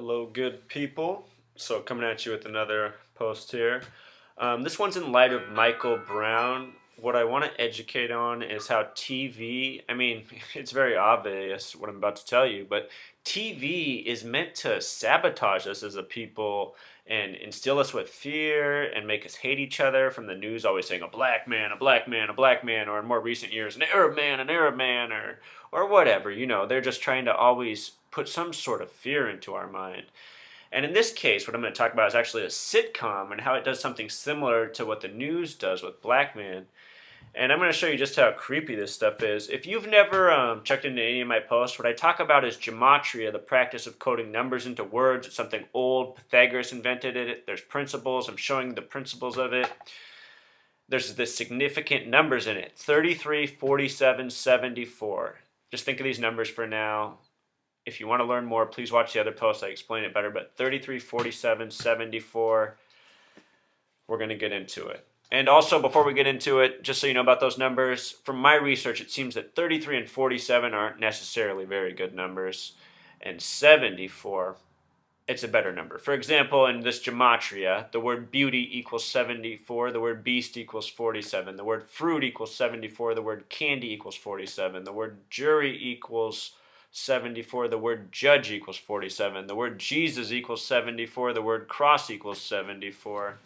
Hello, good people. So, coming at you with another post here. This one's in light of Michael Brown. What I want to educate on is how TV, I mean, it's very obvious what I'm about to tell you, but TV is meant to sabotage us as a people and instill us with fear and make us hate each other, from the news always saying a black man, a black man, a black man, or in more recent years, an Arab man, or whatever. They're just trying to always put some sort of fear into our mind. And in this case, what I'm going to talk about is actually a sitcom and how it does something similar to what the news does with black men. And I'm going to show you just how creepy this stuff is. If you've never checked into any of my posts, what I talk about is gematria, the practice of coding numbers into words. It's something old. Pythagoras invented it. There's principles. I'm showing the principles of it. There's this significant numbers in it: 33, 47, 74. Just think of these numbers for now. If you want to learn more, please watch the other posts. I explain it better. But 33, 47, 74, we're going to get into it. And also, before we get into it, just so you know about those numbers, from my research, it seems that 33 and 47 aren't necessarily very good numbers. And 74, it's a better number. For example, in this gematria, the word beauty equals 74, the word beast equals 47, the word fruit equals 74, the word candy equals 47, the word jury equals 74, the word judge equals 47, the word Jesus equals 74, the word cross equals 74.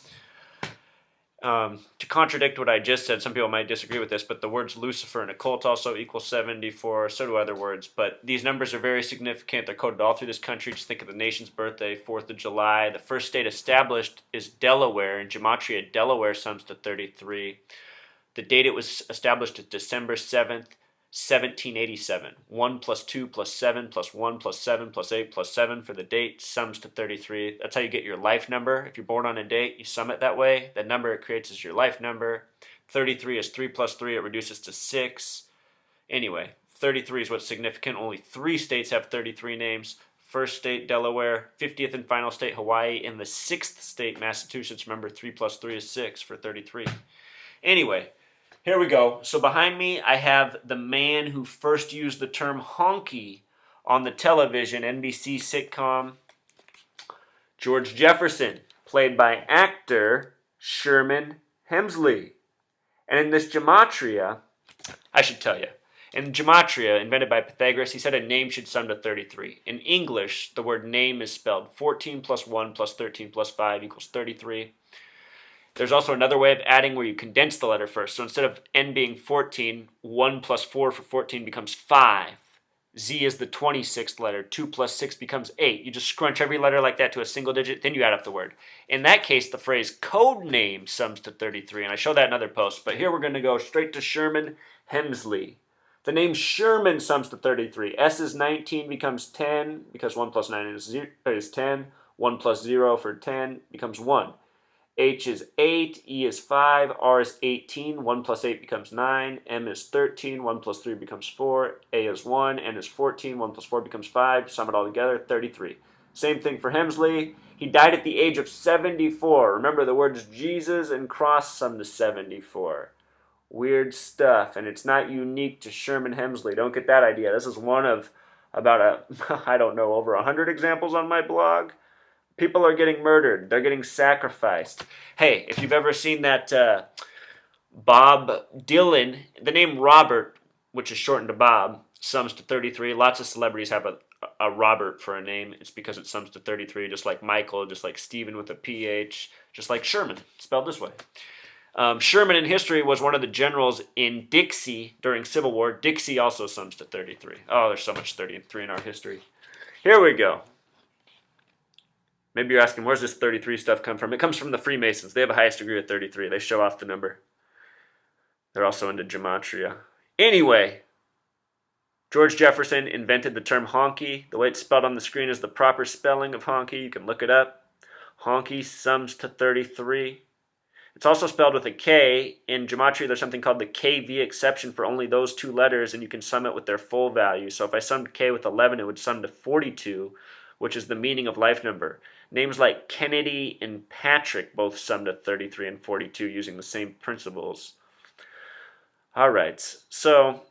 To contradict what I just said, some people might disagree with this, but the words Lucifer and occult also equal 74, so do other words. But these numbers are very significant. They're coded all through this country. Just think of the nation's birthday, 4th of July. The first state established is Delaware. In gematria, Delaware sums to 33. The date it was established is December 7th, 1787. 1 plus 2 plus 7 plus 1 plus 7 plus 8 plus 7 for the date sums to 33. That's how you get your life number. If you're born on a date, you sum it that way. The number it creates is your life number. 33 is 3 plus 3. It reduces to 6. Anyway, 33 is what's significant. Only 3 states have 33 names. First state, Delaware. 50th and final state, Hawaii. And the 6th state, Massachusetts. Remember, 3 plus 3 is 6 for 33. Anyway, here we go. So behind me, I have the man who first used the term honky on the television NBC sitcom, George Jefferson, played by actor Sherman Hemsley. And in this gematria, I should tell you, in gematria invented by Pythagoras, he said a name should sum to 33. In English, the word name is spelled 14 plus 1 plus 13 plus 5 equals 33. There's also another way of adding where you condense the letter first. So instead of n being 14, 1 plus 4 for 14 becomes 5. Z is the 26th letter. 2 plus 6 becomes 8. You just scrunch every letter like that to a single digit, then you add up the word. In that case, the phrase code name sums to 33, and I show that in other posts. But here we're going to go straight to Sherman Hemsley. The name Sherman sums to 33. S is 19 becomes 10 because 1 plus 9 is 10. 1 plus 0 for 10 becomes 1. H is 8, E is 5, R is 18, 1 plus 8 becomes 9, M is 13, 1 plus 3 becomes 4, A is 1, N is 14, 1 plus 4 becomes 5, sum it all together, 33. Same thing for Hemsley. He died at the age of 74. Remember, the words Jesus and cross sum to 74. Weird stuff, and it's not unique to Sherman Hemsley. Don't get that idea. This is one of about I don't know, over 100 examples on my blog. People are getting murdered. They're getting sacrificed. Hey, if you've ever seen that Bob Dylan, the name Robert, which is shortened to Bob, sums to 33. Lots of celebrities have a Robert for a name. It's because it sums to 33, just like Michael, just like Stephen with a PH, just like Sherman, spelled this way. Sherman in history was one of the generals in Dixie during Civil War. Dixie also sums to 33. Oh, there's so much 33 in our history. Here we go. Maybe you're asking, where's this 33 stuff come from? It comes from the Freemasons. They have the highest degree of 33. They show off the number. They're also into gematria. Anyway, George Jefferson invented the term honky. The way it's spelled on the screen is the proper spelling of honky. You can look it up. Honky sums to 33. It's also spelled with a K. In gematria, there's something called the KV exception for only those 2 letters, and you can sum it with their full value. So if I summed K with 11, it would sum to 42, which is the meaning of life number. Names like Kennedy and Patrick both sum to 33 and 42 using the same principles. All right, so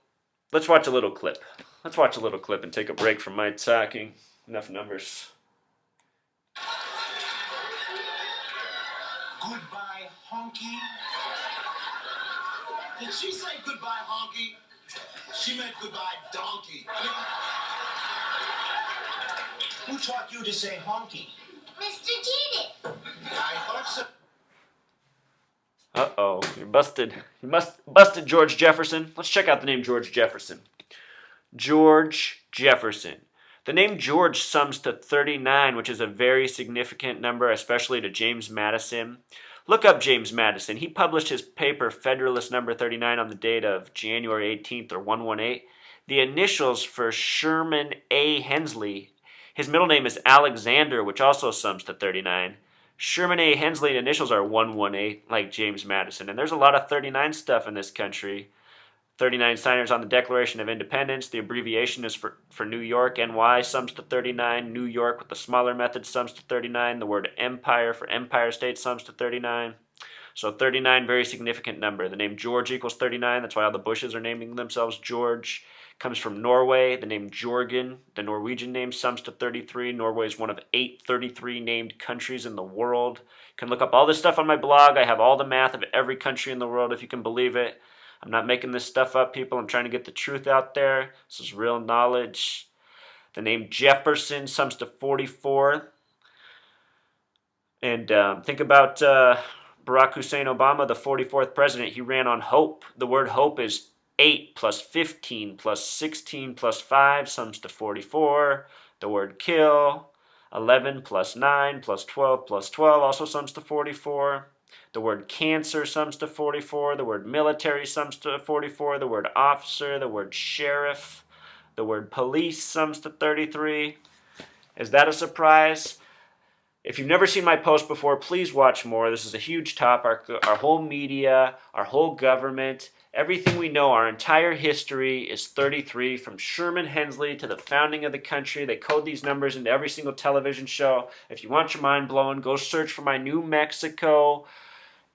let's watch a little clip. Let's watch a little clip and take a break from my talking. Enough numbers. Goodbye, Honky. Did she say goodbye, Honky? She meant goodbye, donkey. Who taught you to say honky? Mr. Cheated. I thought so. Uh-oh, you're busted. You busted George Jefferson. Let's check out the name George Jefferson. George Jefferson. The name George sums to 39, which is a very significant number, especially to James Madison. Look up James Madison. He published his paper Federalist Number 39 on the date of January 18th or 118. The initials for Sherman A. Hensley. His middle name is Alexander, which also sums to 39. Sherman A. Hensley initials are 118, like James Madison. And there's a lot of 39 stuff in this country. 39 signers on the Declaration of Independence. The abbreviation is for New York. NY sums to 39. New York with the smaller method sums to 39. The word empire for Empire State sums to 39. So 39, very significant number. The name George equals 39. That's why all the Bushes are naming themselves George. Comes from Norway. The name Jorgen, the Norwegian name, sums to 33. Norway is one of 833 named countries in the world. You can look up all this stuff on my blog. I have all the math of every country in the world, if you can believe it. I'm not making this stuff up, people. I'm trying to get the truth out there. This is real knowledge. The name Jefferson sums to 44. And think about Barack Hussein Obama, the 44th president. He ran on hope. The word hope is 8 plus 15 plus 16 plus 5 sums to 44. The word kill, 11 plus 9 plus 12 plus 12 also sums to 44. The word cancer sums to 44. The word military sums to 44. The word officer, the word sheriff, the word police sums to 33. Is that a surprise? If you've never seen my post before, please watch more. This is a huge topic. Our whole media, our whole government, everything we know, our entire history is 33, from Sherman Hensley to the founding of the country. They code these numbers into every single television show. If you want your mind blown, go search for my New Mexico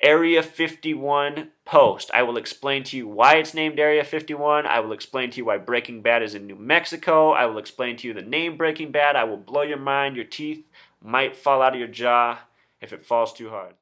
Area 51 post. I will explain to you why it's named Area 51. I will explain to you why Breaking Bad is in New Mexico. I will explain to you the name Breaking Bad. I will blow your mind. Your teeth might fall out of your jaw if it falls too hard.